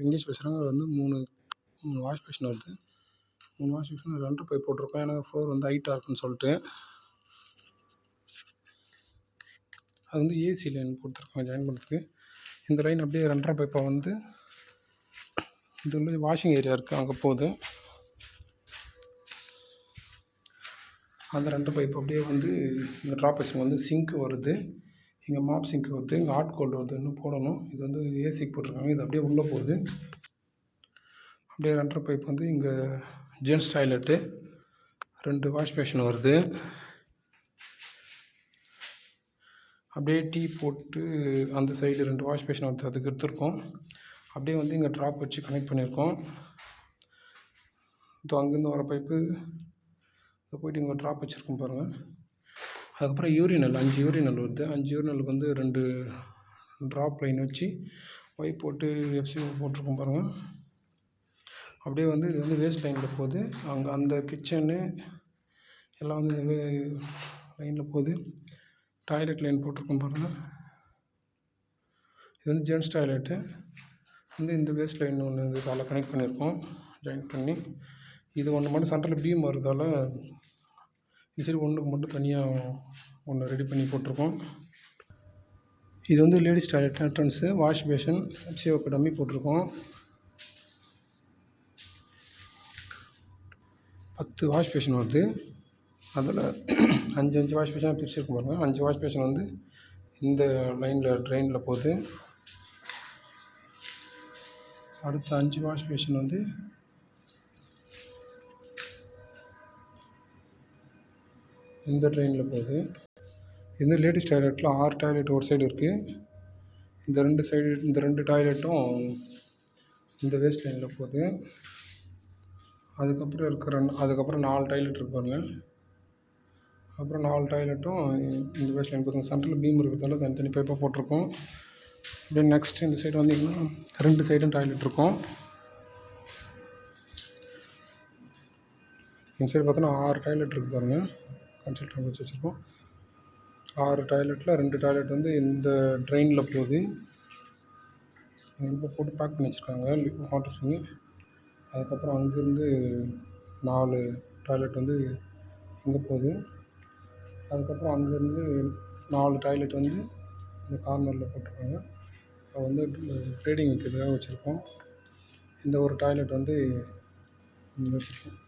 English பேசுகிறாங்க. வந்து 3 wash basin வருது. 3 வாஷ் பேஷன் 2 பைப் போட்டிருக்கோம். ஏன்னா ஃப்ளோர் வந்து ஹைட்டாக இருக்குன்னு சொல்லிட்டு. அது வந்து ஏசி லைன் கொடுத்துருக்கோம் ஜாயின் பண்ணுறதுக்கு. இந்த லைன் அப்படியே 2.5 பைப்பாக வந்து இது வந்து வாஷிங் ஏரியா இருக்குது, அங்கே போகுது. அந்த 2 பைப் அப்படியே வந்து இங்கே ட்ராப் வச்சுருங்க. வந்து சிங்க்கு வருது, இங்கே மாப் சிங்க் வருது, இங்கே ஹாட் கோல்டு வருது, இன்னும் போடணும். இது வந்து ஏசிக்கு போட்டிருக்காங்க. இது அப்படியே உள்ளே போகுது. அப்படியே 2.5 பைப் வந்து இங்கே ஜென்ஸ் டாய்லெட்டு 2 வாஷ் பேஷன் வருது. அப்படியே டீ போட்டு அந்த சைடு 2 வாஷ் பேஷன் வருது, அதுக்கு எடுத்துருக்கோம். அப்படியே வந்து இங்கே ட்ராப் வச்சு கனெக்ட் பண்ணியிருக்கோம். இப்போ அங்கேருந்து வர பைப்பு இங்கே போய்ட்டு இங்கே ட்ராப் வச்சுருக்கோம் பாருங்கள். அதுக்கப்புறம் யூரினல் 5 யூரினல் வருது. 5 யூரினலுக்கு வந்து 2 ட்ராப் லைன் வச்சு பைப் போட்டு எஃப்சி போட்டிருக்கோம் பாருங்கள். அப்படியே வந்து இது வந்து வேஸ்ட் லைனில் போகுது. அங்கே அந்த கிச்சனு எல்லாம் வந்து இந்த லைனில் போகுது. டாய்லெட் லைன் போட்டிருக்கோம் பாருங்கள். இது வந்து ஜென்ஸ் டாய்லெட்டு வந்து இந்த வேஸ்ட் லைன் ஒன்று இது அதில் கனெக்ட் பண்ணியிருக்கோம் ஜாயின் பண்ணி. இது ஒன்று மட்டும் சென்டரில் பீம் வருதால் இந்த சைடு ஒன்றுக்கு மட்டும் தனியாக ஒன்று ரெடி பண்ணி போட்டிருக்கோம். இது வந்து ladies toilet entrance, wash basin, ஹெச்ஓக்கு டம்மி போட்டிருக்கோம். 10 வாஷ் பேஷன் வருது. அதில் 5 வாஷ் பேஷனாக பிரிச்சுருக்கும் பாருங்கள். 5 வாஷ் பேஷன் வந்து இந்த லைனில் ட்ரெயினில் போகுது. அடுத்த 5 வாஷ் பேஷன் வந்து இந்த ட்ரெயினில் போகுது. இது லேடிஸ் டாய்லெட்டில் 6 டாய்லெட் ஒரு சைடு இருக்குது. இந்த 2 டாய்லெட்டும் இந்த வேஸ்ட் லைனில் போகுது. அதுக்கப்புறம் 4 டாய்லெட் இருக்கு பாருங்கள். அப்புறம் 4 டாய்லெட்டும் இந்த வேஸ்ட் லைன் போகுது. சென்டரில் பீம் இருக்கிறதால தனித்தனி பைப்பாக போட்டிருக்கோம். அப்படியே நெக்ஸ்ட் இந்த சைடு வந்தீங்கன்னா 2 சைடும் டாய்லெட் இருக்கும். இந்த சைடு பார்த்தோன்னா 6 டாய்லெட் இருக்குது பாருங்கள். கன்சல்ட் வச்சு வச்சுருக்கோம். 6 டாய்லெட்டில் 2 டாய்லெட் வந்து இந்த ட்ரெயினில் போகுது. இப்போ போட்டு பேக் பண்ணி வச்சுருக்காங்க வாட்டர் ஃபிங்கு. அதுக்கப்புறம் அங்கேருந்து 4 டாய்லெட் வந்து இங்கே போகுது. அதுக்கப்புறம் அங்கேருந்து 4 டாய்லெட் வந்து இந்த கார்னரில் போட்டிருக்காங்க. அது வந்து ட்ரேடிங் வைக்கிறதுக்காக வச்சுருக்கோம். இந்த ஒரு டாய்லெட் வந்து இங்கே வச்சுருக்கோம்.